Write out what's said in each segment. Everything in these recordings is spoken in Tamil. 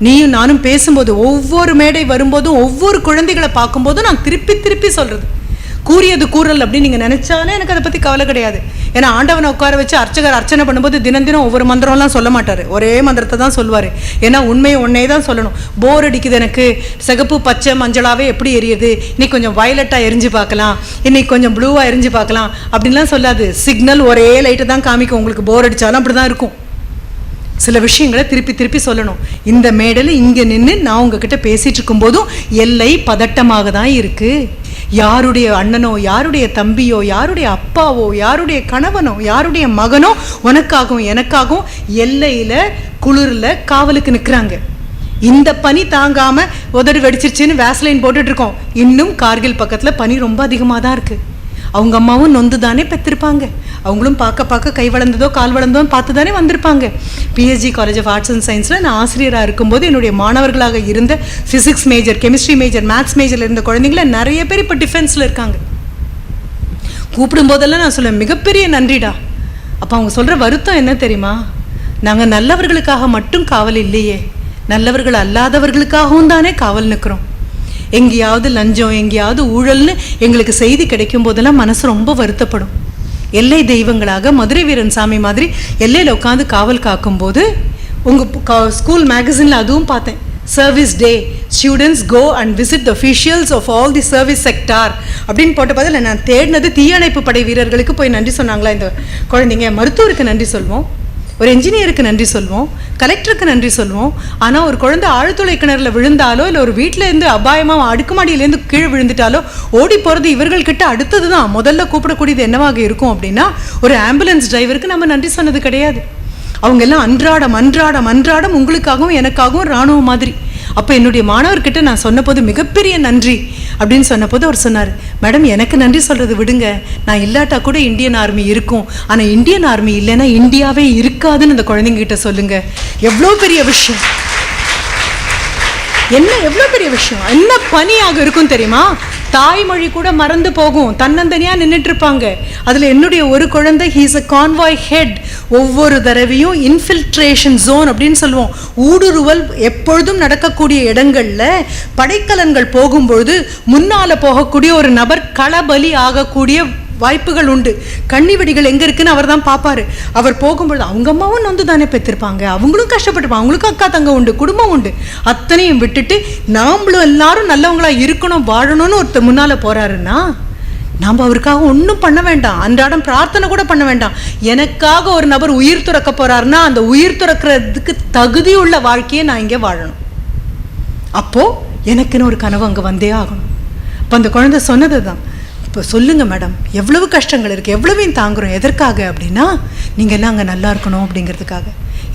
நீயும் நானும் பேசும்போது, ஒவ்வொரு மேடை வரும்போதும், ஒவ்வொரு குழந்தைகளை பார்க்கும்போதும் நான் திருப்பி திருப்பி சொல்கிறது, கூறியது கூறல் அப்படின்னு நீங்கள் நினச்சாலே எனக்கு அதை பற்றி கவலை கிடையாது. ஏன்னா ஆண்டவனை உட்கார வச்சு அர்ச்சகர் அர்ச்சனை பண்ணும்போது தினம் தினம் ஒவ்வொரு மந்திரம்லாம் சொல்ல மாட்டார், ஒரே மந்திரத்தை தான் சொல்லுவார். ஏன்னா உண்மையை ஒன்றே தான் சொல்லணும். போர் அடிக்குது எனக்கு, சிகப்பு பச்சை மஞ்சளாகவே எப்படி எரியுது, இன்னைக்கு கொஞ்சம் வயலட்டாக எரிஞ்சு பார்க்கலாம், இன்னைக்கு கொஞ்சம் ப்ளூவாக எரிஞ்சு பார்க்கலாம் அப்படின்லாம் சொல்லாது. சிக்னல் ஒரே லைட்டை தான் காமிக்கும். உங்களுக்கு போர் அடித்தாலும் அப்படி தான் இருக்கும். சில விஷயங்களை திருப்பி திருப்பி சொல்லணும். இந்த மேடையில் இங்கே நின்று நான் உங்ககிட்ட பேசிகிட்டு இருக்கும்போதும் எல்லை பதட்டமாக தான் இருக்குது. யாருடைய அண்ணனோ, யாருடைய தம்பியோ, யாருடைய அப்பாவோ, யாருடைய கணவனோ, யாருடைய மகனோ உனக்காகவும் எனக்காகவும் எல்லையில் குளிரில் காவலுக்கு நிற்கிறாங்க. இந்த பனி தாங்காமல் உதடு வெடிச்சிருச்சுன்னு வேஸ்லைன் போட்டுட்ருக்கோம். இன்னும் கார்கில் பக்கத்தில் பனி ரொம்ப அதிகமாக தான் இருக்குது. அவங்க அம்மாவும் நொந்து தானே பெற்றிருப்பாங்க. அவங்களும் பார்க்க கை வளர்ந்ததோ கால் வளர்ந்ததோ பார்த்து தானே வந்திருப்பாங்க. PSG College of Arts and சயின்ஸில் நான் ஆசிரியராக இருக்கும்போது என்னுடைய மாணவர்களாக இருந்த physics major, chemistry major, maths மேஜரில் இருந்த குழந்தைங்கள நிறைய பேர் இப்போ டிஃபென்ஸில் இருக்காங்க. கூப்பிடும்போதெல்லாம் நான் சொல்லுவேன், மிகப்பெரிய நன்றிடா. அப்போ அவங்க சொல்கிற வருத்தம் என்ன தெரியுமா? நாங்கள் நல்லவர்களுக்காக மட்டும் காவல் இல்லையே, நல்லவர்கள் அல்லாதவர்களுக்காகவும் தானே காவல் நிற்கிறோம். எங்கேயாவது லஞ்சம், எங்கேயாவது ஊழல்னு எங்களுக்கு செய்தி கிடைக்கும் போதெல்லாம் மனசு ரொம்ப வருத்தப்படும். எல்லை தெய்வங்களாக மதுரை வீரன் சாமி மாதிரி எல்லையில் உட்காந்து காவல் காக்கும்போது உங்கள் ஸ்கூல் மேகசினில் அதுவும் பார்த்தேன். Service day, students go and visit the officials of all the service sector அப்படின்னு போட்ட பதில் நான் தேடினது தீயணைப்பு படை வீரர்களுக்கு போய் நன்றி சொன்னாங்களா இந்த குழந்தைங்க. மருத்துவருக்கு நன்றி சொல்வோம், ஒரு என்ஜினியருக்கு நன்றி சொல்வோம், கலெக்டருக்கு நன்றி சொல்வோம். ஆனால் ஒரு குழந்தை ஆழ்துளை கிணறுல விழுந்தாலோ, இல்லை ஒரு வீட்டிலேருந்து அபாயமாக அடுக்குமாடியிலேருந்து கீழே விழுந்துட்டாலோ ஓடி போகிறது இவர்கள்கிட்ட அடுத்தது தான் முதல்ல கூப்பிடக்கூடியது என்னவாக இருக்கும் அப்படின்னா, ஒரு ஆம்புலன்ஸ் டிரைவருக்கு நம்ம நன்றி சொன்னது கிடையாது. அவங்க எல்லாம் அன்றாடம் உங்களுக்காகவும் எனக்காகவும் இராணுவம் மாதிரி. அப்போ என்னுடைய மாணவர்கிட்ட நான் சொன்னபோது மிகப்பெரிய நன்றி அப்படின்னு சொன்னபோது அவர் சொன்னார், மேடம் எனக்கு நன்றி சொல்கிறது விடுங்க, நான் இல்லாட்டா கூட இந்தியன் ஆர்மி இருக்கும், ஆனால் இந்தியன் ஆர்மி இல்லைன்னா இந்தியாவே இருக்காதுன்னு அந்த குழந்தைங்கிட்ட சொல்லுங்க. எவ்வளோ பெரிய விஷயம், எவ்வளோ பெரிய விஷயம், என்ன பணியாக இருக்கும் தெரியுமா? தாய்மொழி கூட மறந்து போகும், தன்னந்தனியாக நின்றுட்டு இருப்பாங்க. அதில் என்னுடைய ஒரு குழந்தை, ஹீஸ் அ கான்வாய் ஹெட். ஒவ்வொரு தடவையும் இன்ஃபில்ட்ரேஷன் ஜோன் அப்படின்னு சொல்லுவோம், ஊடுருவல் எப்பொழுதும் நடக்கக்கூடிய இடங்களில் படைக்கலன்கள் போகும்பொழுது முன்னால் போகக்கூடிய ஒரு நபர் களபலி ஆகக்கூடிய வாய்ப்புகள் உண்டு. கண்ணி வெடிகள் எங்கே இருக்குன்னு அவர் தான் பார்ப்பாரு. அவர் போகும்பொழுது அவங்க அம்மாவும் நொந்து தானே பெற்றிருப்பாங்க, அவங்களும் கஷ்டப்பட்டுருப்பாங்க, அவங்களுக்கும் அக்கா தங்க உண்டு, குடும்பம் உண்டு. அத்தனையும் விட்டுட்டு நாமளும் எல்லாரும் நல்லவங்களா இருக்கணும், வாழணும்னு ஒருத்தர் முன்னால் போகிறாருன்னா நாம் அவருக்காக ஒன்றும் பண்ண வேண்டாம், அன்றாடம் பிரார்த்தனை கூட பண்ண வேண்டாம். எனக்காக ஒரு நபர் உயிர் துறக்க போகிறாருன்னா அந்த உயிர் துறக்கிறதுக்கு தகுதியுள்ள வாழ்க்கையை நான் இங்கே வாழணும். அப்போது எனக்குன்னு ஒரு கனவு அங்கே வந்தே ஆகணும். இப்போ அந்த குழந்தை சொன்னது தான், இப்போ சொல்லுங்கள் மேடம், எவ்வளவு கஷ்டங்கள் இருக்குது, எவ்வளவையும் தாங்குறோம், எதற்காக அப்படின்னா நீங்கள் எல்லாம் அங்கே நல்லா இருக்கணும் அப்படிங்கிறதுக்காக,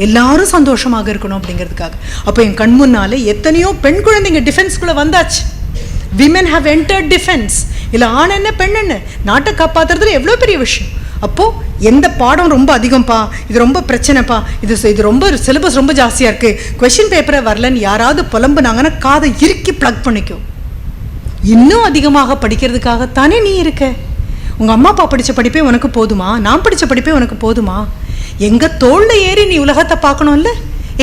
எல்லாரும் சந்தோஷமாக இருக்கணும் அப்படிங்கிறதுக்காக. அப்போ என் கண் முன்னால் எத்தனையோ பெண் குழந்தைங்க டிஃபென்ஸ்குள்ளே வந்தாச்சு. Women have entered defence. இல்லை ஆண் என்ன பெண் என்ன, நாட்டை காப்பாற்றுறதுல எவ்வளோ பெரிய விஷயம். அப்போது எந்த பாடம் ரொம்ப அதிகம்ப்பா, இது ரொம்ப பிரச்சனைப்பா, இது ரொம்ப சிலபஸ் ரொம்ப ஜாஸ்தியாக இருக்குது, கொஷின் பேப்பரை வரலன்னு யாராவது புலம்புனாங்கன்னா காதை இறுக்கி ப்ளக் பண்ணிக்கும். இன்னும் அதிகமாக படிக்கிறதுக்காகத்தானே நீ இருக்க. உங்கள் அம்மா அப்பா படித்த படிப்பே உனக்கு போதுமா? நான் படித்த படிப்பே உனக்கு போதுமா? எங்கள் தோளில் ஏறி நீ உலகத்தை பார்க்கணும்ல.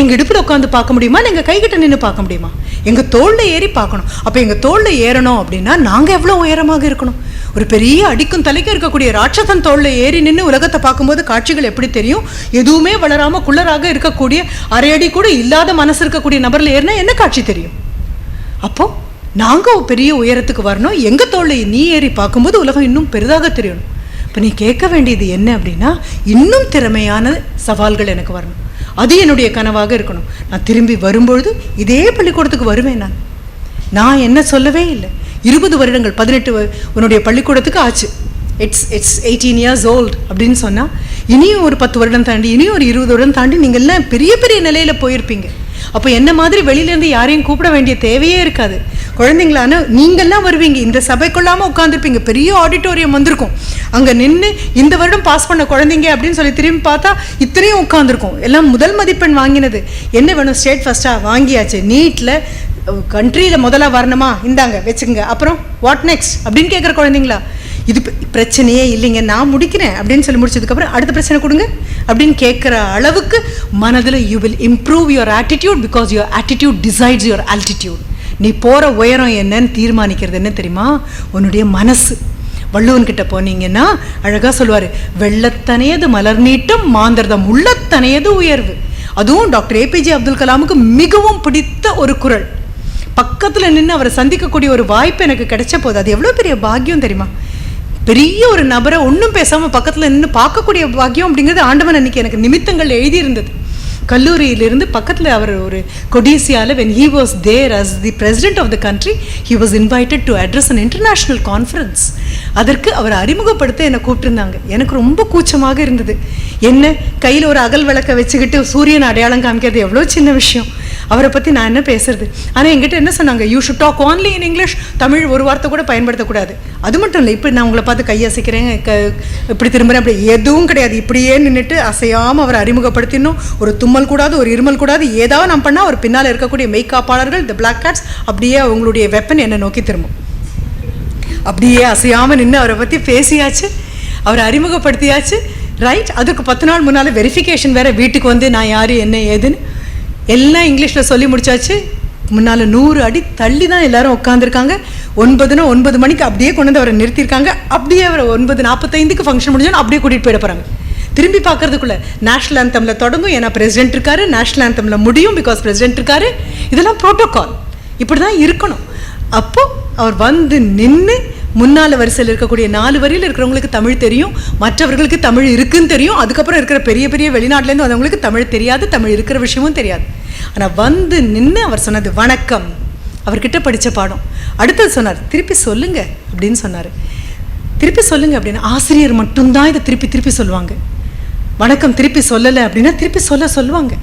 எங்கள் இடுப்பில் உட்காந்து பார்க்க முடியுமா? எங்கள் கைகிட்ட நின்று பார்க்க முடியுமா? எங்கள் தோளில் ஏறி பார்க்கணும். அப்போ எங்கள் தோளில் ஏறணும் அப்படின்னா நாங்கள் எவ்வளோ உயரமாக இருக்கணும்? ஒரு பெரிய அடிக்கும் தலைக்கு இருக்கக்கூடிய ராட்சசன் தோளில் ஏறி நின்று உலகத்தை பார்க்கும்போது காட்சிகள் எப்படி தெரியும்? எதுவுமே வளராமல் குள்ளராக இருக்கக்கூடிய, அரையடி கூட இல்லாத மனசு இருக்கக்கூடிய நபரில் ஏறினா என்ன காட்சி தெரியும்? அப்போது நாங்கள் பெரிய உயரத்துக்கு வரணும், எங்கள் தோளில் நீ ஏறி பார்க்கும்போது உலகம் இன்னும் பெரிதாக தெரியணும். இப்போ நீ கேட்க வேண்டியது என்ன அப்படின்னா, இன்னும் திறமையான சவால்கள் எனக்கு வரணும், அது என்னுடைய கனவாக இருக்கணும். நான் திரும்பி வரும்பொழுது இதே பள்ளிக்கூடத்துக்கு வருவேன். நான் என்ன சொல்லவே இல்லை. 20 வருடங்கள் 18 உன்னுடைய பள்ளிக்கூடத்துக்கு ஆச்சு, இட்ஸ் 18 years old அப்படின்னு சொன்னால் இனியும் ஒரு 10 வருடம் தாண்டி, இனியும் ஒரு 20 வருடம் தாண்டி நீங்கள் எல்லாம் பெரிய பெரிய நிலையில் போயிருப்பீங்க. அப்போ என்ன மாதிரி வெளியிலேருந்து யாரையும் கூப்பிட வேண்டிய தேவையே இருக்காது. குழந்தைங்களான நீங்கள்லாம் வருவீங்க, இந்த சபைக்குள்ளாமல் உட்காந்துருப்பீங்க, பெரிய ஆடிட்டோரியம் வந்திருக்கும், அங்கே நின்று இந்த வருடம் பாஸ் பண்ண குழந்தைங்க அப்படின்னு சொல்லி திரும்பி பார்த்தா இத்தனையும் உட்காந்துருக்கும். எல்லாம் முதல் மதிப்பெண் வாங்கினது. என்ன வேணும்? ஸ்டேட் ஃபஸ்ட்டாக வாங்கியாச்சு, நீட்டில் கண்ட்ரியில் முதலாக வரணுமா, இந்தாங்க வச்சுக்கோங்க, அப்புறம் வாட் நெக்ஸ்ட் அப்படின்னு கேட்குற குழந்தைங்களா? இது பிரச்சனையே இல்லைங்க, நான் முடிக்கிறேன் அப்படின்னு சொல்லி முடிச்சதுக்கப்புறம் அடுத்த பிரச்சனை கொடுங்க, அப்படின்னு கேட்குற அளவுக்கு மனதில் you will improve your attitude, because your attitude decides your altitude. நீ போகிற உயரம் என்னன்னு தீர்மானிக்கிறது என்ன தெரியுமா? உன்னுடைய மனசு. வள்ளுவன்கிட்ட போனீங்கன்னா அழகாக சொல்லுவார், வெள்ளத்தனையது மலர் நீட்டம் மாந்தர்தம் உள்ளத்தனையது உயர்வு. அதுவும் டாக்டர் ஏபிஜே அப்துல் கலாமுக்கு மிகவும் பிடித்த ஒரு குறள். பக்கத்தில் நின்று அவரை சந்திக்கக்கூடிய ஒரு வாய்ப்பு எனக்கு கிடைச்ச போது அது எவ்வளோ பெரிய பாக்கியம் தெரியுமா? பெரிய ஒரு நபரை ஒன்றும் பேசாமல் பக்கத்தில் நின்று பார்க்கக்கூடிய பாக்கியம் அப்படிங்கிறது ஆண்டவன் அன்னைக்கு எனக்கு நிமித்தங்கள் எழுதியிருந்தது. கல்லூரியிலிருந்து பக்கத்தில் அவர் ஒரு கொடிசியாவில் when he was there as the president of the country, he was invited to address an international conference. அதற்கு அவர் அறிமுகப்படுத்த என்னை கூப்பிட்டுருந்தாங்க. எனக்கு ரொம்ப கூச்சமாக இருந்தது. என்ன கையில் ஒரு அகல் விளக்க வச்சுக்கிட்டு சூரியன் அடையாளம் காமிக்கிறது எவ்வளோ சின்ன விஷயம், அவரை பற்றி நான் என்ன பேசுறது. ஆனால் என்கிட்ட என்ன சொன்னாங்க, you should talk only in English, Tamil ஒரு வார்த்தை கூட பயன்படுத்தக்கூடாது. அது மட்டும் இல்லை, இப்போ நான் உங்களை பார்த்து கையசைக்கிறேன், இப்படி திரும்புகிறேன், அப்படி எதுவும் கிடையாது. இப்படியே நின்றுட்டு அசையாமல் அவரை அறிமுகப்படுத்தினோம். ஒரு தும்மல் கூடாது, ஒரு இருமல் கூடாது. ஏதாவது நான் பண்ணால் அவர் பின்னால் இருக்கக்கூடிய மெய்காப்பாளர்கள், இந்த பிளாக் கேட்ஸ், அப்படியே அவங்களுடைய வெப்பன் என்னை நோக்கி திரும்பும். அப்படியே அசையாமல் நின்று அவரை பற்றி பேசியாச்சு, அவரை அறிமுகப்படுத்தியாச்சு. ரைட், அதுக்கு 10 நாள் முன்னால் வெரிஃபிகேஷன் வேறு. வீட்டுக்கு வந்து நான் யார் என்ன ஏதுன்னு எல்லாம் இங்கிலீஷில் சொல்லி முடிச்சாச்சு. முன்னால் 100 அடி தள்ளி தான் எல்லாரும் உட்காந்துருக்காங்க. 9 மணிக்கு அப்படியே கொண்டு வந்து அவரை நிறுத்தியிருக்காங்க. அப்படியே அவர் 9:45 ஃபங்க்ஷன் முடிஞ்சோன்னு அப்படியே கூட்டிகிட்டு போயிட போகிறாங்க. திரும்பி பார்க்கறதுக்குள்ள நேஷனல் ஆந்தமில் தொடங்கும், ஏன்னா பிரசிடென்ட் இருக்காரு. நேஷனல் ஆந்தமில் முடியும், பிகாஸ் பிரசிடென்ட் இருக்காரு. இதெல்லாம் ப்ரோட்டோகால், இப்படி தான் இருக்கணும். அப்போது அவர் வந்து நின்று முன்னால் வரிசையில் இருக்கக்கூடிய 4 வரியில் இருக்கிறவங்களுக்கு தமிழ் தெரியும், மற்றவர்களுக்கு தமிழ் இருக்குன்னு தெரியும். அதுக்கப்புறம் இருக்கிற பெரிய பெரிய வெளிநாட்டிலேருந்து வந்தவங்களுக்கு தமிழ் தெரியாது, தமிழ் இருக்கிற விஷயமும் தெரியாது. ஆனால் வந்து நின்று அவர் சொன்னது வணக்கம். அவர்கிட்ட படித்த பாடம். அடுத்தது சொன்னார், திருப்பி சொல்லுங்க அப்படின்னு சொன்னார். திருப்பி சொல்லுங்க அப்படின்னு ஆசிரியர் மட்டும்தான் இதை திருப்பி திருப்பி சொல்லுவாங்க. வணக்கம் திருப்பி சொல்லலை அப்படின்னா திருப்பி சொல்லுவாங்க.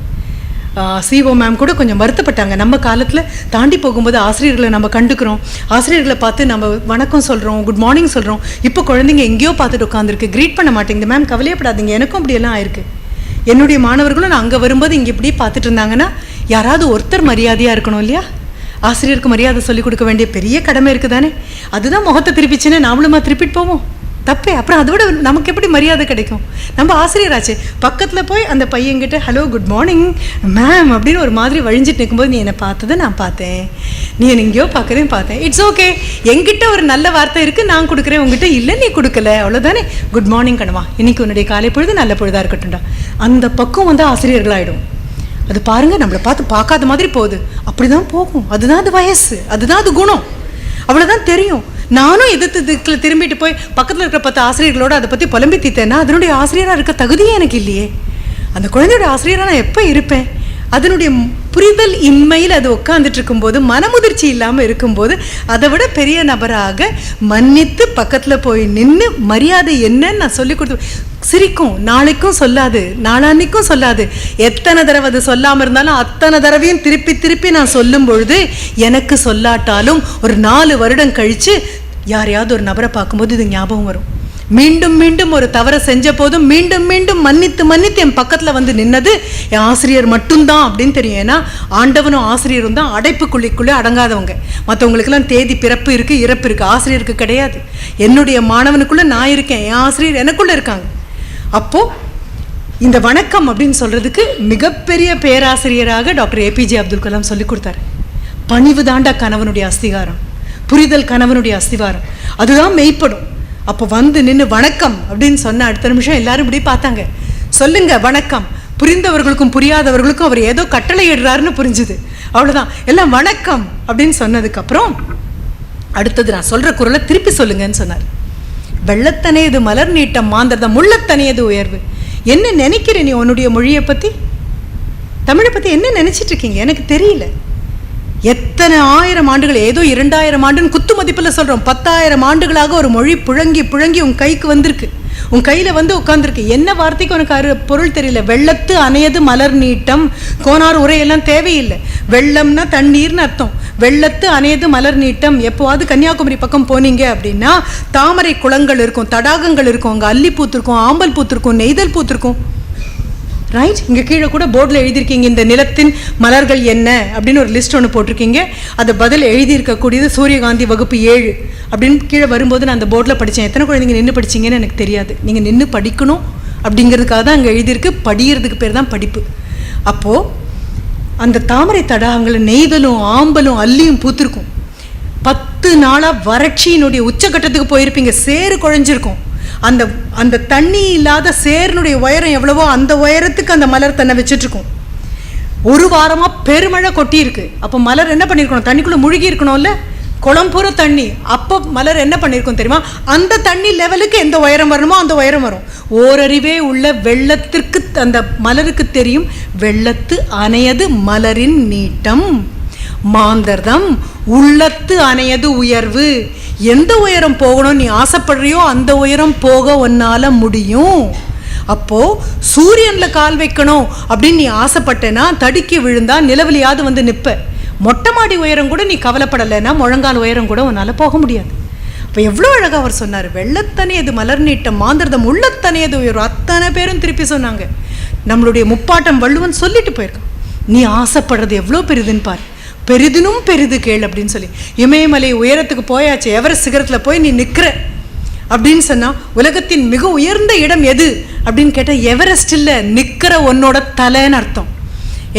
சிஓ மேம் கூட கொஞ்சம் வருத்தப்பட்டாங்க. நம்ம காலத்தில் தாண்டி போகும்போது ஆசிரியர்களை நம்ம கண்டுக்கிறோம், ஆசிரியர்களை பார்த்து நம்ம வணக்கம் சொல்கிறோம், குட் மார்னிங் சொல்கிறோம். இப்போ குழந்தைங்க எங்கேயோ பார்த்துட்டு உட்காந்துருக்கு, க்ரீட் பண்ண மாட்டேங்குது. மேம் கவலையப்படாதீங்க, எனக்கும் அப்படியெல்லாம் ஆயிருக்கு. என்னுடைய மாணவர்களும் நான் அங்கே வரும்போது இங்கே இப்படி பார்த்துட்டு இருந்தாங்கன்னா யாராவது ஒருத்தர் மரியாதையாக இருக்கணும் இல்லையா? ஆசிரியருக்கு மரியாதை சொல்லிக் கொடுக்க வேண்டிய பெரிய கடமை இருக்குது தானே. அதுதான் முகத்தை திருப்பிச்சுன்னு நாமளுமா திருப்பிட்டு போவோம், தப்பே. அப்புறம் அதை விட நமக்கு எப்படி மரியாதை கிடைக்கும்? நம்ம ஆசிரியராச்சு. பக்கத்தில் போய் அந்த பையன்கிட்ட ஹலோ குட் மார்னிங் மேம் அப்படின்னு ஒரு மாதிரி வழிஞ்சிட்டு நிற்கும்போது, நீ என்னை பார்த்ததை நான் பார்த்தேன், நீ என்னை எங்கேயோ பார்க்குறேன் பார்த்தேன், இட்ஸ் ஓகே, என்கிட்ட ஒரு நல்ல வார்த்தை இருக்குது நான் கொடுக்குறேன், உங்ககிட்ட இல்லை நீ கொடுக்கல, அவ்வளோதானே. குட் மார்னிங் கணவா, இன்னைக்கு உன்னுடைய காலை பொழுது நல்ல பொழுதாக இருக்கட்டும்டா. அந்த பக்கம் வந்து ஆசிரியர்களாகிடும். அது பாருங்கள், நம்மளை பார்த்து பார்க்காத மாதிரி போகுது. அப்படி தான் போகும். அதுதான் அது வயசு, அதுதான் அது குணம், அவ்வளோதான் தெரியும். நானும் இதுக்கு திரும்பிட்டு போய் பக்கத்தில் இருக்கிற 10 ஆசிரியர்களோடு அதை பற்றி புலம்பி தீத்தேன்னா அதனுடைய ஆசிரியராக இருக்க தகுதியே எனக்கு இல்லையே. அந்த குழந்தையோட ஆசிரியராக நான் எப்போ இருப்பேன்? அதனுடைய புரிதல் இன்மையில் அது உட்காந்துட்டு இருக்கும்போது, மனமுதிர்ச்சி இல்லாமல் இருக்கும்போது, அதை விட பெரிய நபராக மன்னித்து பக்கத்தில் போய் நின்று மரியாதை என்னன்னு நான் சொல்லி கொடுத்து சிரிக்கும். நாளைக்கும் சொல்லாது, நாளான்னைக்கும் சொல்லாது. எத்தனை தடவை அது சொல்லாமல் இருந்தாலும் அத்தனை தடவையும் திருப்பி திருப்பி நான் சொல்லும் பொழுது எனக்கு சொல்லாட்டாலும் ஒரு 4 வருடம் கழித்து யாரையாவது ஒரு நபரை பார்க்கும்போது இது ஞாபகம் வரும். மீண்டும் மீண்டும் ஒரு தவறை செஞ்ச போதும் மீண்டும் மீண்டும் மன்னித்து மன்னித்து என் பக்கத்தில் வந்து நின்னது என் ஆசிரியர் மட்டும்தான் அப்படின்னு தெரியும். ஏன்னா ஆண்டவனும் ஆசிரியரும் தான் அடைப்புக்குள்ளிக்குள்ளே அடங்காதவங்க. மற்றவங்களுக்கெல்லாம் தேதி பிறப்பு இருக்குது, இறப்பு இருக்குது, ஆசிரியருக்கு கிடையாது. என்னுடைய மாணவனுக்குள்ளே நான் இருக்கேன், என் ஆசிரியர் எனக்குள்ளே இருக்காங்க. அப்போது இந்த வணக்கம் அப்படின்னு சொல்கிறதுக்கு மிகப்பெரிய பேராசிரியராக டாக்டர் ஏபிஜே அப்துல் கலாம் சொல்லி கொடுத்தாரு. பணிவு தாண்டா கணவனுடைய அஸ்திகாரம், புரிதல் கணவனுடைய அஸ்திகாரம், அதுதான் மெய்ப்படும். அப்போ வந்து நின்று வணக்கம் அப்படின்னு சொன்ன அடுத்த நிமிஷம் எல்லாரும் இப்படி பார்த்தாங்க. சொல்லுங்க வணக்கம். புரிந்தவர்களுக்கும் புரியாதவர்களுக்கும் அவர் ஏதோ கட்டளை இடுறாருன்னு புரிஞ்சுது, அவ்வளோதான். எல்லாம் வணக்கம் அப்படின்னு சொன்னதுக்கப்புறம் அடுத்தது நான் சொல்கிற குரலை திருப்பி சொல்லுங்கன்னு சொன்னார். வெள்ளத்தனையது மலர் நீட்டம் மாந்தர்தம் உள்ளத்தனையது உயர்வு. என்ன நினைக்கிற நீ உன்னுடைய மொழியை பற்றி, தமிழை பற்றி என்ன நினச்சிட்டு இருக்கீங்க எனக்கு தெரியல. எத்தனை 1000 ஆண்டுகள், ஏதோ 2000 ஆண்டுன்னு குத்து மதிப்பில் சொல்கிறோம், 10,000 ஆண்டுகளாக ஒரு மொழி புழங்கி புழங்கி உன் கைக்கு வந்திருக்கு, உன் கையில் வந்து உட்காந்துருக்கு. என்ன வார்த்தைக்கு உனக்கு பொருள் தெரியல. வெள்ளத்து அணையது மலர் நீட்டம், கோனார் உரையெல்லாம் தேவையில்லை. வெள்ளம்னா தண்ணீர்னு அர்த்தம். வெள்ளத்து அணையது மலர் நீட்டம். எப்போவாது கன்னியாகுமரி பக்கம் போனீங்க அப்படின்னா தாமரை குளங்கள் இருக்கும், தடாகங்கள் இருக்கும், அங்கே அல்லி பூத்திருக்கும், ஆம்பல் பூத்திருக்கும், நெய்தல் பூத்திருக்கும். ரைட், இங்கே கீழே கூட போர்டில் எழுதியிருக்கீங்க இந்த நிலத்தின் மலர்கள் என்ன அப்படின்னு ஒரு லிஸ்ட் ஒன்று போட்டிருக்கீங்க. அதை பதில் எழுதியிருக்கக்கூடியது சூரியகாந்தி வகுப்பு 7 அப்படின்னு கீழே வரும்போது நான் அந்த போர்டில் படித்தேன். எத்தனை குழந்தைங்க நின்று படிச்சிங்கன்னு எனக்கு தெரியாது. நீங்கள் நின்று படிக்கணும், அப்படிங்கிறதுக்காக தான் அங்கே எழுதியிருக்கு. படிக்கிறதுக்கு பேர் தான் படிப்பு. அப்போது அந்த தாமரை தடாகங்களை நெய்தலும் ஆம்பலும் அல்லியும் பூத்திருக்கும். 10 நாளாக வறட்சியினுடைய உச்சக்கட்டத்துக்கு போயிருப்பீங்க. சேறு குழஞ்சிருக்கும். அந்த அந்த தண்ணி இல்லாத சேருனுடைய உயரம் எவ்வளவோ அந்த உயரத்துக்கு அந்த மலர் தன்னை வச்சுட்ருக்கும். 1 வாரமாக பெருமழை கொட்டி இருக்கு. அப்போ மலர் என்ன பண்ணியிருக்கணும்? தண்ணிக்குள்ளே முழுகி இருக்கணும்ல, குளம்பூர தண்ணி. அப்போ மலர் என்ன பண்ணியிருக்கும் தெரியுமா? அந்த தண்ணி லெவலுக்கு எந்த உயரம் வரணுமோ அந்த உயரம் வரும். ஓரறிவே உள்ள வெள்ளத்திற்கு அந்த மலருக்கு தெரியும், வெள்ளத்து அணையது மலரின் நீட்டம், மாந்தர்தம் உள்ளத்து அணையது உயர்வு. எந்த உயரம் போகணும் நீ ஆசைப்படுறியோ அந்த உயரம் போக உன்னால முடியும். அப்போ சூரியன்ல கால் வைக்கணும் அப்படின்னு நீ ஆசைப்பட்டேன்னா தடுக்கி விழுந்தா நிலவலியாவது வந்து நிற்ப. மொட்டை மாடி உயரம் கூட நீ கவலைப்படலைன்னா முழங்கால் உயரம் கூட உன்னால போக முடியாது. அப்போ எவ்வளோ அழகாக அவர் சொன்னார், வெள்ளத்தனையது மலர் நீட்டம் மாந்தர்தம் உள்ளத்தனையது உயர்வு. அத்தனை பேரும் திருப்பி சொன்னாங்க. நம்மளுடைய முப்பாட்டம் வள்ளுவன் சொல்லிட்டு போயிருக்கான், நீ ஆசைப்படுறது எவ்வளோ பெரிதுன்னு பாரு, பெரிதினும் பெரிது கேள் அப்படின்னு சொல்லி. இமயமலை உயரத்துக்கு போயாச்சு, எவரெஸ்ட் சிகரத்தில் போய் நீ நிற்கிற அப்படின்னு சொன்னால் உலகத்தின் மிக உயர்ந்த இடம் எது அப்படின்னு கேட்டால் எவரெஸ்ட் இல்லை, நிற்கிற உன்னோட தலைன்னு அர்த்தம்.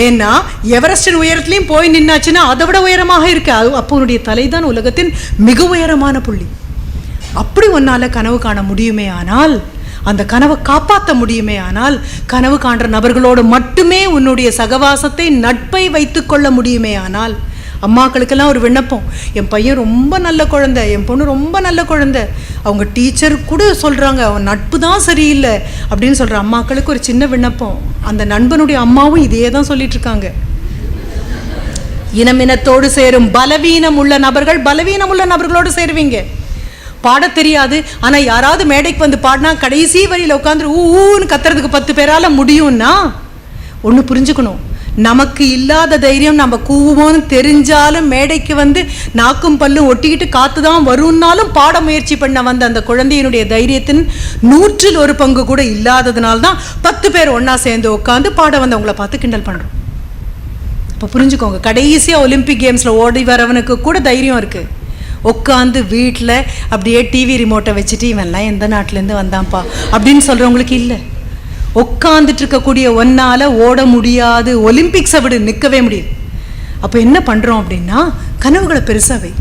ஏன்னா எவரெஸ்டின் உயரத்துலையும் போய் நின்னாச்சுன்னா அதை விட உயரமாக இருக்கு. அப்போ உன்னுடைய தலை தான் உலகத்தின் மிக உயரமான புள்ளி. அப்படி உன்னால் கனவு காண முடியுமே ஆனால், அந்த கனவை காப்பாற்ற முடியுமே ஆனால், கனவு காண்ற நபர்களோடு மட்டுமே உன்னுடைய சகவாசத்தை நட்பை வைத்து கொள்ள முடியுமே ஆனால். அம்மாக்களுக்கெல்லாம் ஒரு விண்ணப்பம், என் பையன் ரொம்ப நல்ல குழந்தை, என் பொண்ணு ரொம்ப நல்ல குழந்தை, அவங்க டீச்சர் கூட சொல்கிறாங்க அவன் நட்பு தான் சரியில்லை அப்படின்னு சொல்கிற அம்மாக்களுக்கு ஒரு சின்ன விண்ணப்பம். அந்த நண்பனுடைய அம்மாவும் இதே தான் சொல்லிட்டு இருக்காங்க. இனமினத்தோடு சேரும் பலவீனம் உள்ள நபர்கள் பலவீனம் உள்ள நபர்களோடு சேருவீங்க. பாட தெரியாது, ஆனால் யாராவது மேடைக்கு வந்து பாடினா கடைசி வரியில் உட்காந்து ஊன்னு கத்துறதுக்கு 10 பேரால் முடியும்னா ஒன்று புரிஞ்சுக்கணும், நமக்கு இல்லாத தைரியம் நம்ம கூவோன்னு தெரிஞ்சாலும் மேடைக்கு வந்து நாக்கும் பல்லும் ஒட்டிக்கிட்டு காத்து தான் வரும்னாலும் பாட முயற்சி பண்ண வந்த அந்த குழந்தையினுடைய தைரியத்தின் 100% பங்கு கூட இல்லாததுனால்தான் 10 பேர் ஒன்றா சேர்ந்து உட்காந்து பாட வந்தவங்களை பார்த்து கிண்டல் பண்ணுறோம். இப்போ புரிஞ்சுக்கோங்க, கடைசியாக ஒலிம்பிக் கேம்ஸில் ஓடி வரவனுக்கு கூட தைரியம் இருக்குது. உட்காந்து வீட்டில் அப்படியே டிவி ரிமோட்டை வச்சுட்டு இவன்லாம் எந்த நாட்டிலேருந்து வந்தான்ப்பா அப்படின்னு சொல்கிறவங்களுக்கு இல்லை. உட்காந்துட்டு இருக்கக்கூடிய ஒன்னால் ஓட முடியாது, ஒலிம்பிக்ஸை விட நிற்கவே முடியாது. அப்போ என்ன பண்ணுறோம் அப்படின்னா, கனவுகளை பெருசாக வை,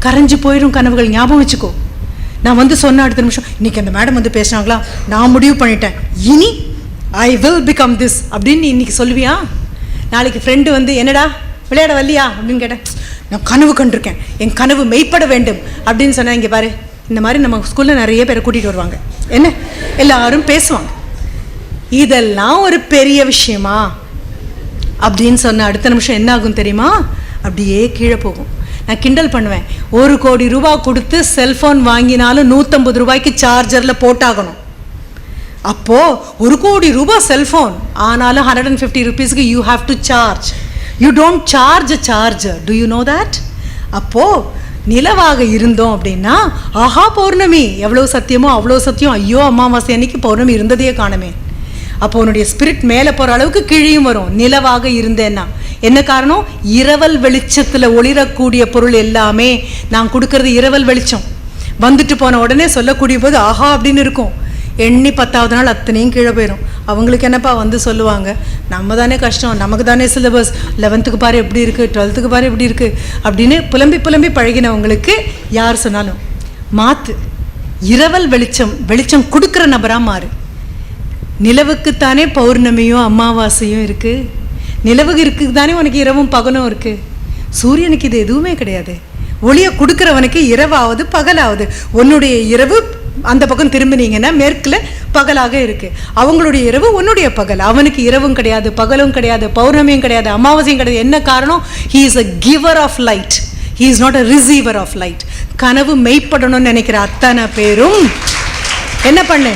கரைஞ்சி போயிடும் கனவுகள். ஞாபகம் வச்சுக்கோ, நான் வந்து சொன்ன அடுத்த நிமிஷம் இன்றைக்கி அந்த மேடம் வந்து பேசினாங்களா, நான் முடிவு பண்ணிட்டேன் இனி ஐ வில் பிகம் திஸ் அப்படின்னு இன்றைக்கி சொல்லுவியா? நாளைக்கு ஃப்ரெண்டு வந்து என்னடா விளையாட வரலையா அப்படின்னு கேட்டேன், நான் கனவு கண்டிருக்கேன், என் கனவு மெய்ப்பட வேண்டும் அப்படின்னு சொன்னேன். இங்கே பாரு, இந்த மாதிரி நம்ம ஸ்கூலில் நிறைய பேரை கூட்டிகிட்டு வருவாங்க, என்ன எல்லாரும் பேசுவாங்க, இதெல்லாம் ஒரு பெரிய விஷயமா அப்படின்னு சொன்ன அடுத்த நிமிஷம் என்ன ஆகும் தெரியுமா? அப்படியே கீழே போகும். நான் கிண்டல் பண்ணுவேன், 1 கோடி ரூபாய் கொடுத்து செல்ஃபோன் வாங்கினாலும் 150 ரூபாய்க்கு சார்ஜரில் போட்டாகணும். அப்போது 1 கோடி ரூபாய் செல்ஃபோன் ஆனாலும் 150 rupeesக்கு you have to charge. You don't charge a charger, do you know that? அப்போது நிலவாக இருந்தோம் அப்படின்னா, ஆஹா பௌர்ணமி எவ்வளோ சத்தியமோ அவ்வளோ சத்தியம், ஐயோ அமாவாசை அன்னைக்கு பௌர்ணமி இருந்ததையே காணுமே. அப்போ உன்னுடைய ஸ்பிரிட் மேலே போகிற அளவுக்கு கீழியும் வரும். நிலவாக இருந்தேன்னா என்ன காரணம்? இரவல் வெளிச்சத்தில் ஒளிரக்கூடிய பொருள் எல்லாமே நான் கொடுக்கறது இரவல் வெளிச்சம். வந்துட்டு போன உடனே சொல்லக்கூடிய போது ஆஹா அப்படின்னு இருக்கும். எண்ணி 10வது நாள் அத்தனையும் கீழே போயிடும். அவங்களுக்கு என்னப்பா வந்து சொல்லுவாங்க, நம்ம தானே கஷ்டம், நமக்கு தானே சிலபஸ், 11க்கு பாரு எப்படி இருக்குது, 12க்கு பாரு எப்படி இருக்குது அப்படின்னு புலம்பி புலம்பி பழகினவங்களுக்கு யார் சொன்னாலும் மாற்று. இரவல் வெளிச்சம் கொடுக்குற நபராக மாறு. நிலவுக்குத்தானே பௌர்ணமியும் அமாவாசையும் இருக்குது, நிலவுக்கு இருக்குது தானே உனக்கு இரவும் பகலும் இருக்குது. சூரியனுக்கு இது எதுவுமே கிடையாது. ஒளியை கொடுக்குறவனுக்கு இரவாவது பகலாவது. உன்னுடைய இரவு அந்த பக்கம் திரும்பினீங்கன்னா மேற்கில் பகலாக இருக்குது, அவங்களுடைய இரவு உன்னுடைய பகல். அவனுக்கு இரவும் கிடையாது, பகலும் கிடையாது, பௌர்ணமியும் கிடையாது, அமாவாசையும் கிடையாது. என்ன காரணம்? He is a giver of light, he is not a receiver of light. கனவு மெய்ப்படணும்னு நினைக்கிற அத்தனை பேரும் என்ன பண்ணு?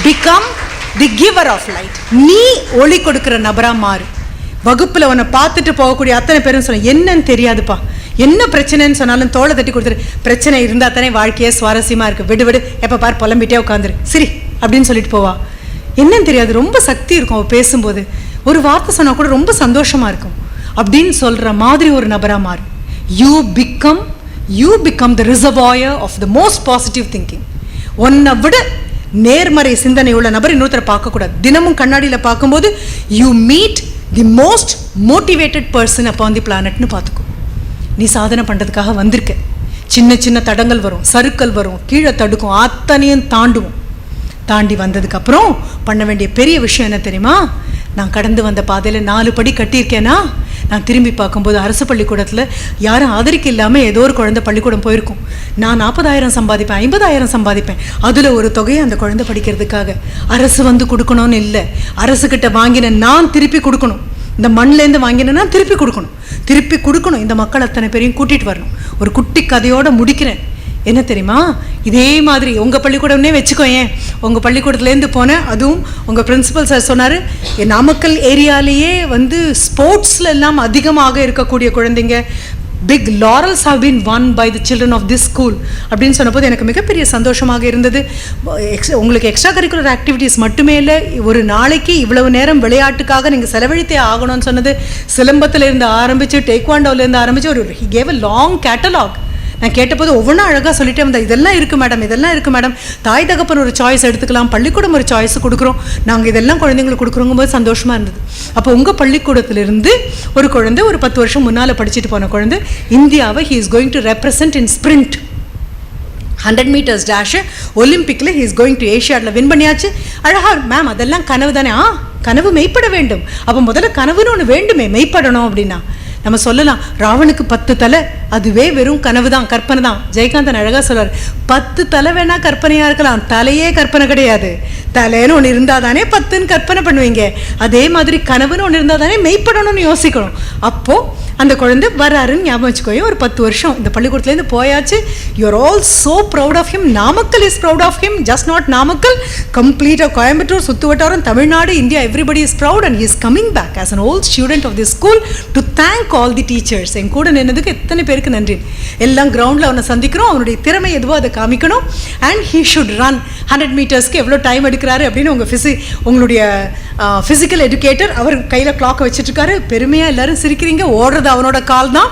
Become the giver of light. நீ ஒளி கொடுக்குற நபரா மாறு. வகுப்பில் உன்னை பார்த்துட்டு போகக்கூடிய அத்தனை பேரும் சொன்ன என்னன்னு தெரியாதுப்பா, என்ன பிரச்சனைன்னு சொன்னாலும் தோளை தட்டி கொடுத்துரு. பிரச்சனை இருந்தால் தானே வாழ்க்கையே சுவாரஸ்யமாக இருக்குது. விடு விடு, எப்போ பார் புலம்பிட்டே உட்காந்துரு, சரி அப்படின்னு சொல்லிட்டு போவா. என்னன்னு தெரியாது, ரொம்ப சக்தி இருக்கும் அவள் பேசும்போது. ஒரு வார்த்தை சொன்னால் கூட ரொம்ப சந்தோஷமாக இருக்கும் அப்படின்னு சொல்கிற மாதிரி ஒரு நபராக மாறு. You become the reservoir of the most positive thinking. உன்னை விட நேர்மறை சிந்தனை உள்ள நபர் இன்னொருத்தரை பார்க்கக்கூடாது. தினமும் கண்ணாடியில் பார்க்கும்போது you meet the most motivated person upon the பிளானட்னு பார்த்துக்கோ. நீ சாதனை பண்ணுறதுக்காக வந்திருக்க. சின்ன சின்ன தடங்கள் வரும், சறுக்கல் வரும், கீழே தடுக்கும், அத்தனையும் தாண்டுவோம். தாண்டி வந்ததுக்கப்புறம் பண்ண வேண்டிய பெரிய விஷயம் என்ன தெரியுமா? நான் கடந்து வந்த பாதையில் 4 படி கட்டியிருக்கேன்னா, நான் திரும்பி பார்க்கும்போது அரசு பள்ளிக்கூடத்தில் யாரும் ஆதரிக்க இல்லாமல் ஏதோ ஒரு குழந்தை பள்ளிக்கூடம் போயிருக்கும். நான் 40,000 சம்பாதிப்பேன், 50,000 சம்பாதிப்பேன். அதில் ஒரு தொகையை அந்த குழந்தை படிக்கிறதுக்காக அரசு வந்து கொடுக்கணும்னு இல்லை, அரசுக்கிட்ட வாங்கின நான் திருப்பி கொடுக்கணும். இந்த மண்ணிலேருந்து வாங்கினேன்னா திருப்பி கொடுக்கணும். இந்த மக்கள் அத்தனை பேரையும் கூட்டிகிட்டு வரணும். ஒரு குட்டி கதையோடு முடிக்கிறேன். என்ன தெரியுமா? இதே மாதிரி உங்கள் பள்ளிக்கூடம்னே வச்சுக்கோ. ஏன் உங்கள் பள்ளிக்கூடத்துலேருந்து போனேன், அதுவும் உங்கள் பிரின்சிபல் சார் சொன்னார், நாமக்கல் ஏரியாலேயே வந்து ஸ்போர்ட்ஸில் எல்லாம் அதிகமாக இருக்கக்கூடிய குழந்தைங்க, big laurels have been won by the children of this school அப்படின்னு சொன்னபோது எனக்கு மிகப்பெரிய சந்தோஷமாக இருந்தது. உங்களுக்கு எக்ஸ்ட்ரா கரிக்குலர் ஆக்டிவிட்டீஸ் மட்டுமே இல்லை, ஒரு நாளைக்கு இவ்வளவு நேரம் விளையாட்டுக்காக நீங்கள் செலவழித்தே ஆகணும்னு சொன்னது. சிலம்பத்திலேருந்து ஆரம்பித்து டேக்வாண்டோலேருந்து ஆரம்பித்து ஒரு he gave a long catalogue. நான் கேட்டபோது ஒவ்வொன்றும் அழகாக சொல்லிட்டே வந்தேன். இதெல்லாம் இருக்குது மேடம், தாய் தகப்பன் ஒரு சாய்ஸ் எடுத்துக்கலாம், பள்ளிக்கூடம் ஒரு சாய்ஸ் கொடுக்குறோம், நாங்கள் இதெல்லாம் குழந்தைங்களுக்கு கொடுக்குறோங்கும்போது சந்தோஷமாக இருந்தது. அப்போ உங்கள் பள்ளிக்கூடத்திலிருந்து ஒரு குழந்தை, ஒரு 10 வருஷம் முன்னால் படிச்சுட்டு போன குழந்தை, இந்தியாவை he is going to represent in sprint 100 meters dash ஒலிம்பிக்கில் ஹி இஸ் கோயிங் டு ஏஷியாடில் வின் பண்ணியாச்சு. அழகா மேம் அதெல்லாம் கனவு தானே? கனவு மெய்ப்பட வேண்டும். அப்போ முதல்ல கனவுன்னு ஒன்று வேண்டுமே, மெய்ப்படணும். அப்படின்னா நம்ம சொல்லலாம், ராவனுக்கு 10 தலை, அதுவே வெறும் கனவு தான், கற்பனை தான். ஜெயகாந்தன் அழகாக சொல்வார், 10 தலை வேணா கற்பனையாக இருக்கலாம், தலையே கற்பனை கிடையாது. தலைன்னு ஒன்று இருந்தால் தானே 10ன்னு கற்பனை பண்ணுவீங்க. அதே மாதிரி கனவுன்னு ஒன்று இருந்தால் தானே மெய்ப்படணும்னு யோசிக்கணும். அப்போது அந்த குழந்தை வராருன்னு ஞாபகம் வச்சுக்கோயும். ஒரு 10 வருஷம் இந்த பள்ளிக்கூடத்துலேருந்து போயாச்சு. You are all so proud of him. Namakkal is proud of him. Just not Namakkal, கம்ப்ளீட்டாக கோயம்புத்தூர், சுற்று வட்டாரம், Tamil Nadu, India, everybody is proud. And he is coming back as an old student of the school to thank all the teachers. என் கூட நின்னதுக்கு எத்தனை பேருக்கு நன்றி. எல்லாம் கிரவுண்டில் அவனை சந்திக்கிறோம், அவனுடைய திறமை எதுவோ அதை காமிக்கணும். அண்ட் ஹீ ஷுட் ரன் 100 மீட்டர்ஸ்க்கு எவ்வளோ டைம் எடுக்கிறாரு அப்படின்னு உங்களுடைய ஃபிசிக்கல் எஜுகேட்டர் அவர் கையில் கிளாக் வச்சுட்ருக்காரு. பெருமையாக எல்லோரும் சிரிக்கிறீங்க. ஓடுறது அவனோட கால் தான்,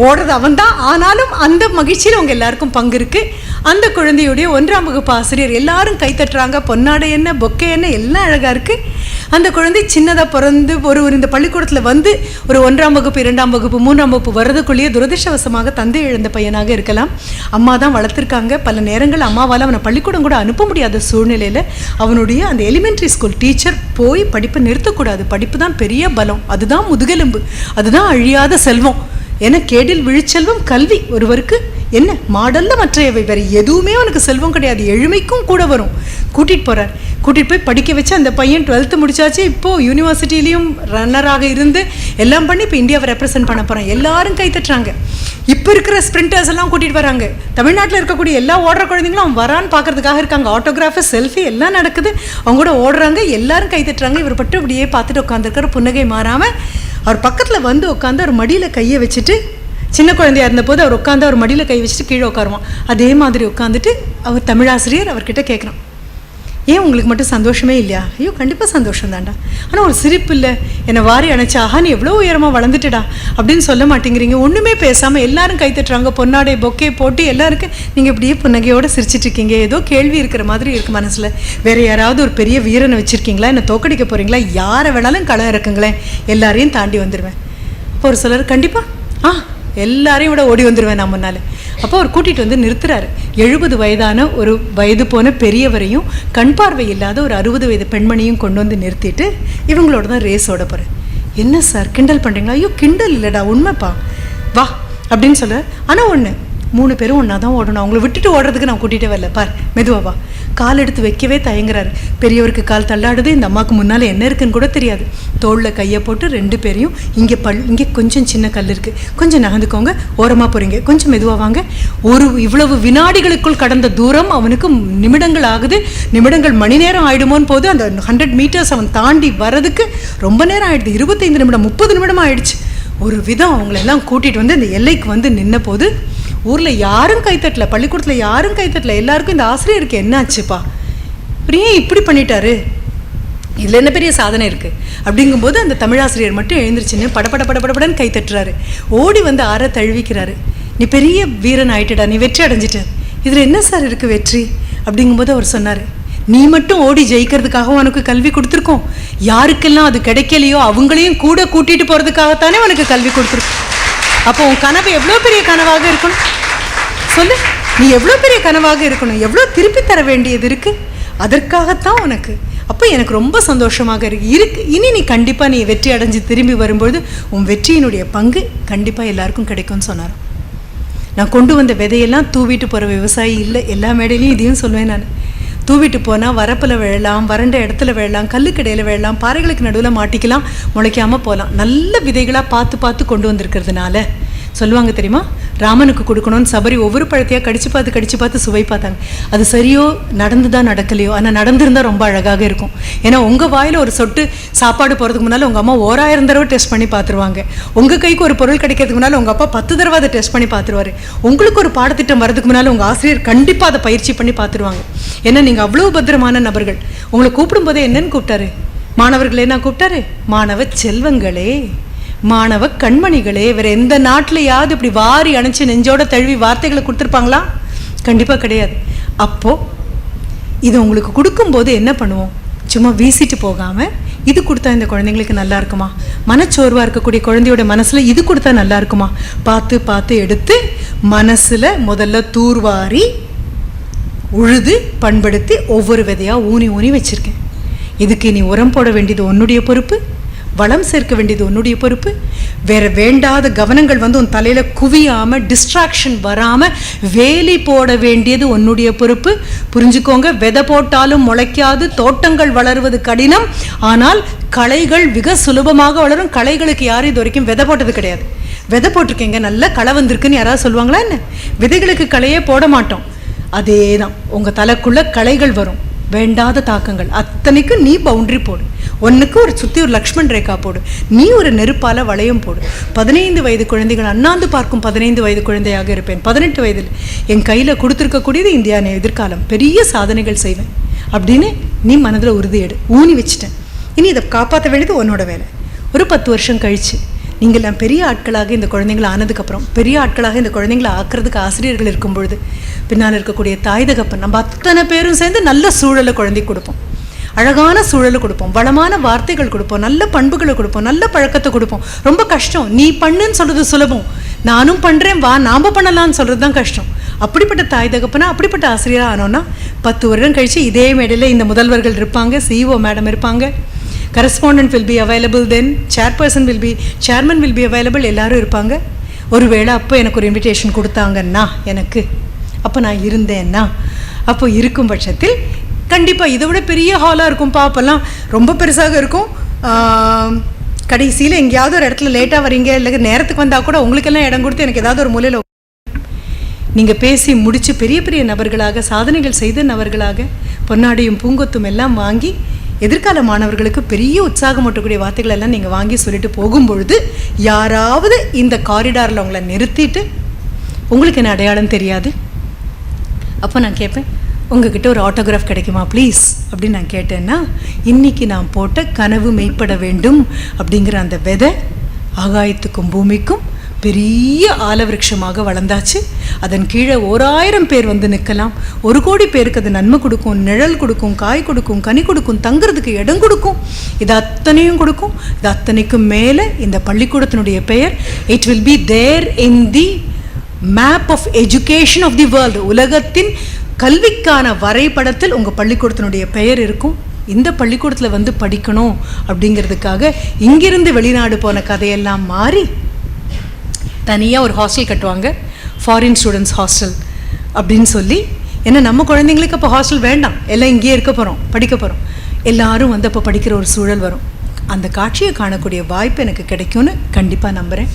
ஓடுறது அவன் தான். ஆனாலும் அந்த மகிழ்ச்சியில் அவங்க எல்லாருக்கும் பங்கு இருக்குது. அந்த குழந்தையுடைய 1ஆம் வகுப்பு ஆசிரியர் எல்லாரும் கைத்தட்டுறாங்க. பொன்னாடை என்ன, பொக்கே என்ன, எல்லாம் அழகாக இருக்குது. அந்த குழந்தை சின்னதாக பிறந்து இந்த பள்ளிக்கூடத்தில் வந்து ஒரு 1ஆம் வகுப்பு, 2ஆம் வகுப்பு, 3ஆம் வகுப்பு வர்றதுக்குள்ளேயே துரதிர்ஷ்டவசமாக தந்தை இழந்த பையனாக இருக்கலாம். அம்மா தான் வளர்த்துருக்காங்க. பல நேரங்கள் அம்மாவால் அவனை பள்ளிக்கூடம் கூட அனுப்ப முடியாத சூழ்நிலையில் அவனுடைய அந்த எலிமெண்ட்ரி ஸ்கூல் டீச்சர் போய் படிப்பை நிறுத்தக்கூடாது, படிப்பு தான் பெரிய பலம், அதுதான் முதுகெலும்பு, அதுதான் அழியாத செல்வம் என கேடில் விழிச்செல்வம் கல்வி ஒருவருக்கு என்ன மாடல்ல மற்றையவை, வேறு எதுவுமே அவனுக்கு செல்வம் கிடையாது, எழுமைக்கும் கூட வரும். கூட்டிகிட்டு போய் படிக்க வச்சு அந்த பையன் 12th முடிச்சாச்சு. இப்போது யூனிவர்சிட்டிலையும் ரன்னராக இருந்து எல்லாம் பண்ணி இப்போ இந்தியாவை ரெப்ரசென்ட் பண்ண போகிறான். எல்லாரும் கைத்தட்டுறாங்க. இப்போ இருக்கிற ஸ்ப்ரிண்டர்ஸ் எல்லாம் கூட்டிகிட்டு வராங்க. தமிழ்நாட்டில் இருக்கக்கூடிய எல்லா ஓடுற குழந்தைங்களும் அவன் வரான்னு பார்க்கறதுக்காக இருக்காங்க. ஆட்டோகிராஃபு, செல்ஃபி எல்லாம் நடக்குது. அவங்க கூட ஓடுறாங்க, எல்லாரும் கைத்தட்டுறாங்க. இவர் பட்டு அப்படியே பார்த்துட்டு உட்காந்துருக்கிற புன்னகை மாறாமல் அவர் பக்கத்தில் வந்து உட்காந்து அவர் மடியில் கையை வச்சுட்டு, சின்ன குழந்தையாக இருந்தபோது அவர் உட்காந்து அவர் மடியில் கை வச்சுட்டு கீழே உட்காருவான். அதே மாதிரி உட்காந்துட்டு அவர் தமிழாசிரியர் அவர்கிட்ட கேட்குறான், ஏன் உங்களுக்கு மட்டும் சந்தோஷமே இல்லையா? ஐயோ கண்டிப்பாக சந்தோஷம் தான்டா, ஆனால் ஒரு சிரிப்பு இல்லை, என்னை வாரி அணைச்சா, ஆஹா நீ எவ்வளோ உயரமாக வளர்ந்துட்டுடா அப்படின்னு சொல்ல மாட்டேங்கிறீங்க. ஒன்றுமே பேசாமல் எல்லாரும் கைத்தட்டுறாங்க, பொன்னாடை பொக்கே போட்டு எல்லாருக்கும் நீங்கள் இப்படியே புன்னகையோடு சிரிச்சிட்ருக்கீங்க. ஏதோ கேள்வி இருக்கிற மாதிரி இருக்குது மனசில். வேறு யாராவது ஒரு பெரிய வீரனை வச்சுருக்கீங்களா? என்னை தோக்கடிக்க போகிறீங்களா? யாரை வேணாலும் களம் இருக்குங்களேன், எல்லாரையும் தாண்டி வந்துடுவேன். இப்போ ஒரு சிலர் கண்டிப்பாக எல்லாரையும் விட ஓடி வந்துடுவேன் நான் முன்னால். அப்போ அவர் கூட்டிகிட்டு வந்து நிறுத்துறாரு. 70 வயதான ஒரு வயது போன பெரியவரையும் கண் பார்வை இல்லாத ஒரு 60 வயது பெண்மணியும் கொண்டு வந்து நிறுத்திட்டு இவங்களோட தான் ரேஸ் ஓட போகிறேன். என்ன சார் கிண்டல் பண்ணுறீங்களா? ஐயோ கிண்டல் இல்லைடா, உண்மைப்பா, வா அப்படின்னு சொல்ல. ஆனால் ஒன்று, 3 பேரும் ஒன்றா தான் ஓடணும். அவங்கள விட்டுட்டு ஓடுறதுக்கு நான் கூட்டிகிட்டே வரல. பார் மெதுவாவா. கால் எடுத்து வைக்கவே தயங்குறாரு. பெரியவருக்கு கால் தள்ளாடுது. இந்த அம்மாவுக்கு முன்னால் என்ன இருக்குன்னு கூட தெரியாது. தோளில் கையை போட்டு 2 பேரையும் இங்கே கொஞ்சம் சின்ன கல் இருக்குது, கொஞ்சம் நகர்ந்துக்கோங்க, ஓரமாக போகிறீங்க, கொஞ்சம் மெதுவாக வாங்க. இவ்வளவு வினாடிகளுக்குள் கடந்த தூரம் அவனுக்கு நிமிடங்கள் ஆகுது. நிமிடங்கள் மணி நேரம் ஆகிடுமோன்னு போது அந்த 100 மீட்டர்ஸ் அவன் தாண்டி வர்றதுக்கு ரொம்ப நேரம் ஆகிடுது. 25 நிமிடம் 30 நிமிடம் ஆகிடுச்சு. ஒரு விதம் அவங்களெல்லாம் கூட்டிகிட்டு வந்து இந்த எல்லைக்கு வந்து நின்ன போது ஊரில் யாரும் கைத்தட்டல, பள்ளிக்கூடத்தில் யாரும் கைத்தட்டல. எல்லாருக்கும் இந்த ஆசிரியருக்கு என்ன ஆச்சுப்பா, ஏன் இப்படி பண்ணிட்டாரு, இதில் என்ன பெரிய சாதனை இருக்குது அப்படிங்கும்போது அந்த தமிழாசிரியர் மட்டும் எழுந்திருச்சுன்னு படப்படன்னு கைத்தட்டுறாரு. ஓடி வந்து ஆற தழுவிக்கிறாரு. நீ பெரிய வீரன் ஆயிட்டுடா, நீ வெற்றி அடைஞ்சிட்ட, இதில் என்ன சார் இருக்குது வெற்றி அப்படிங்கும்போது அவர் சொன்னார், நீ மட்டும் ஓடி ஜெயிக்கிறதுக்காகவும் உனக்கு கல்வி கொடுத்துருக்கோம். யாருக்கெல்லாம் அது கிடைக்கலையோ அவங்களையும் கூட கூட்டிட்டு போறதுக்காகத்தானே உனக்கு கல்வி கொடுத்துருக்கோம். அப்போ உன் கனவு எவ்வளோ பெரிய கனவாக இருக்கணும் சொல்லு. நீ எவ்வளோ பெரிய கனவாக இருக்கணும், எவ்வளோ திருப்பி தர வேண்டியது இருக்கு. அதற்காகத்தான் உனக்கு. அப்போ எனக்கு ரொம்ப சந்தோஷமாக இருக்கு. இனி நீ கண்டிப்பாக நீ வெற்றி அடைஞ்சு திரும்பி வரும்பொழுது உன் வெற்றியினுடைய பங்கு கண்டிப்பாக எல்லாருக்கும் கிடைக்கும்னு சொன்னார். நான் கொண்டு வந்த விதையெல்லாம் தூவிட்டு போகிற விவசாயி இல்லை. எல்லா மேடையிலையும் இதையும் சொல்லுவேன் நான். தூவிட்டு போனால் வரப்பில் விழலாம், வறண்ட இடத்துல விழலாம், கல்லுக்கடையில் விழலாம், பாறைகளுக்கு நடுவில் மாட்டிக்கலாம், முளைக்காமல் போகலாம். நல்ல விதைகளாக பார்த்து பார்த்து கொண்டு வந்திருக்கிறதுனால சொல்லுவாங்க தெரியுமா, ராமனுக்கு கொடுக்கணும்னு சபரி ஒவ்வொரு பழத்தையாக கடிச்சு பார்த்து சுவை பார்த்தாங்க. அது சரியோ நடந்துதான் நடக்கலையோ, ஆனால் நடந்திருந்தால் ரொம்ப அழகாக இருக்கும். ஏன்னா உங்கள் வாயில் ஒரு சொட்டு சாப்பாடு போகிறதுக்கு முன்னால் உங்கள் அம்மா 1000 தடவை டெஸ்ட் பண்ணி பார்த்துருவாங்க. உங்கள் கைக்கு ஒரு பொருள் கிடைக்கிறதுக்கு முன்னால் உங்கள் அப்பா 10 தடவை அதை டெஸ்ட் பண்ணி பார்த்துருவார். உங்களுக்கு ஒரு பாடத்திட்டம் வரதுக்கு முன்னால் உங்கள் ஆசிரியர் கண்டிப்பாக அதை பயிற்சி பண்ணி பார்த்துருவாங்க. ஏன்னா நீங்கள் அவ்வளோ பத்திரமான நபர்கள். உங்களை கூப்பிடும்போதே என்னன்னு கூப்பிட்டாரு? மாணவர்களே நான் கூப்பிட்டாரு, மாணவ செல்வங்களே, மாணவ கண்மணிகளே. வேற எந்த நாட்டிலையாவது இப்படி வாரி அணைச்சு நெஞ்சோட தழுவி வார்த்தைகளை கொடுத்துருப்பாங்களா? கண்டிப்பாக கிடையாது. அப்போ இது உங்களுக்கு கொடுக்கும்போது என்ன பண்ணுவோம்? சும்மா வீசிட்டு போகாம இது கொடுத்தா இந்த குழந்தைங்களுக்கு நல்லா இருக்குமா, மனச்சோர்வா இருக்கக்கூடிய குழந்தையோட மனசுல இது கொடுத்தா நல்லா இருக்குமா, பார்த்து பார்த்து எடுத்து மனசுல முதல்ல தூர்வாரி உழுது பண்படுத்தி ஒவ்வொரு விதையா ஊனி ஊனி வச்சிருக்கேன். இதுக்கு நீ உரம் போட வேண்டியது உன்னுடைய பொறுப்பு, வளம் சேர்க்க வேண்டியது உன்னுடைய பொறுப்பு. வேற வேண்டாத கவனங்கள் வந்து உன் தலையில குவியாம டிஸ்ட்ராக்ஷன் வராம வேலி போட வேண்டியது உன்னுடைய பொறுப்பு. புரிஞ்சுக்கோங்க, விதை போட்டாலும் முளைக்காது, தோட்டங்கள் வளருவது கடினம், ஆனால் களைகள் மிக சுலபமாக வளரும். களைகளுக்கு யாரும் இது வரைக்கும் விதை போட்டது கிடையாது. விதை போட்டிருக்கீங்க, நல்ல களை வந்திருக்குன்னு யாராவது சொல்லுவாங்களா என்ன? விதைகளுக்கு களையே போட மாட்டோம். அதே தான் உங்கள் தலைக்குள்ள களைகள் வரும், வேண்டாத தாக்கங்கள் அத்தனைக்கும் நீ பவுண்டரி போடு. ஒன்றுக்கு ஒரு சுற்றி ஒரு லக்ஷ்மண் ரேகா போடு. நீ ஒரு நெருப்பால வளையம் போடு. 15 வயது குழந்தைகள் அண்ணாந்து பார்க்கும் 15 வயது குழந்தையாக இருப்பேன். 18 வயதில் என் கையில் கொடுத்துருக்கக்கூடியது இந்தியா எதிர்காலம், பெரிய சாதனைகள் செய்வேன் அப்படின்னு நீ மனதில் உறுதி எடு. ஊனி வச்சுட்டேன். இனி இதை காப்பாற்ற வேண்டியது உன்னோட வேலை. ஒரு 10 வருஷம் கழிச்சு நீங்கள்லாம் பெரிய ஆட்களாக இந்த குழந்தைங்களை ஆனதுக்கப்புறம், பெரிய ஆட்களாக இந்த குழந்தைங்களை ஆக்கிறதுக்கு ஆசிரியர்கள் இருக்கும் பொழுது, பின்னால் இருக்கக்கூடிய தாய் தகப்பன் நம்ம அத்தனை பேரும் சேர்ந்து நல்ல சூழலை குழந்தைக்கு கொடுப்போம், அழகான சூழலை கொடுப்போம், வளமான வார்த்தைகள் கொடுப்போம், நல்ல பண்புகளை கொடுப்போம், நல்ல பழக்கத்தை கொடுப்போம். ரொம்ப கஷ்டம். நீ பண்ணுன்னு சொல்றது சுலபம், நானும் பண்ணுறேன் வா நாம பண்ணலான்னு சொல்கிறது தான் கஷ்டம். அப்படிப்பட்ட தாய் தகப்பனா அப்படிப்பட்ட ஆசிரியராக ஆனோன்னா 10 வருடம் கழிச்சு இதே மேடையில் இந்த முதல்வர்கள் இருப்பாங்க, சிஇஓ மேடம் இருப்பாங்க, correspondent will be available, then chairman will be available, எல்லாரும் இருப்பாங்க. ஒருவேளை அப்போ எனக்கு ஒரு இன்விடேஷன் கொடுத்தாங்கன்னா, எனக்கு அப்போ நான் இருந்தேன்னா, அப்போ இருக்கும் பட்சத்தில் கண்டிப்பாக இதை விட பெரிய ஹாலாக இருக்கும். அப்போல்லாம் ரொம்ப பெருசாக இருக்கும். கடைசியில் எங்கேயாவது ஒரு இடத்துல லேட்டாக வரீங்க, இல்லை நேரத்துக்கு வந்தால் கூட உங்களுக்கெல்லாம் இடம் கொடுத்து எனக்கு ஏதாவது ஒரு மூலையில் நீங்கள் பேசி முடித்து பெரிய பெரிய நபர்களாக, சாதனைகள் செய்த நபர்களாக, பொன்னாடியும் பூங்கொத்தும் எல்லாம் வாங்கி எதிர்கால மாணவர்களுக்கு பெரிய உற்சாகம் ஊட்டக்கூடிய வார்த்தைகள் எல்லாம் நீங்கள் வாங்கி சொல்லிட்டு போகும்பொழுது, யாராவது இந்த காரிடாரில் உங்களை நிறுத்திட்டு உங்களுக்கு என்ன அடையாளம் தெரியாது, அப்போ நான் கேட்பேன், உங்ககிட்ட ஒரு ஆட்டோகிராஃப் கிடைக்குமா ப்ளீஸ் அப்படின்னு நான் கேட்டேன்னா, இன்னைக்கு நான் போட்ட கனவு மெய்ப்பட வேண்டும் அப்படிங்கிற அந்த விதை ஆகாயத்துக்கும் பூமிக்கும் பெரிய ஆலவிருட்சமாக வளர்ந்தாச்சு. அதன் கீழே 1000 பேர் வந்து நிற்கலாம். 1 கோடி பேருக்கு அது நன்மை கொடுக்கும், நிழல் கொடுக்கும், காய் கொடுக்கும், கனி கொடுக்கும், தங்குறதுக்கு இடம் கொடுக்கும். இது அத்தனையும் கொடுக்கும். இது அத்தனைக்கும் மேலே இந்த பள்ளிக்கூடத்தினுடைய பெயர், it will be there in the map of education of the world. உலகத்தின் கல்விக்கான வரைபடத்தில் உங்கள் பள்ளிக்கூடத்தினுடைய பெயர் இருக்கும். இந்த பள்ளிக்கூடத்தில் வந்து படிக்கணும் அப்படிங்கிறதுக்காக இங்கிருந்து வெளிநாடு போன கதையெல்லாம் மாறி தனியாக ஒரு ஹாஸ்டல் கட்டுவாங்க, ஃபாரின் ஸ்டூடெண்ட்ஸ் ஹாஸ்டல் அப்படின்னு சொல்லி. ஏன்னா நம்ம குழந்தைங்களுக்கு அப்போ ஹாஸ்டல் வேண்டாம், எல்லாம் இங்கேயே இருக்க போகிறோம், படிக்க போகிறோம். எல்லாரும் வந்து அப்போ படிக்கிற ஒரு சூழல் வரும். அந்த காட்சியை காணக்கூடிய வாய்ப்பு எனக்கு கிடைக்கும்னு கண்டிப்பாக நம்புகிறேன்.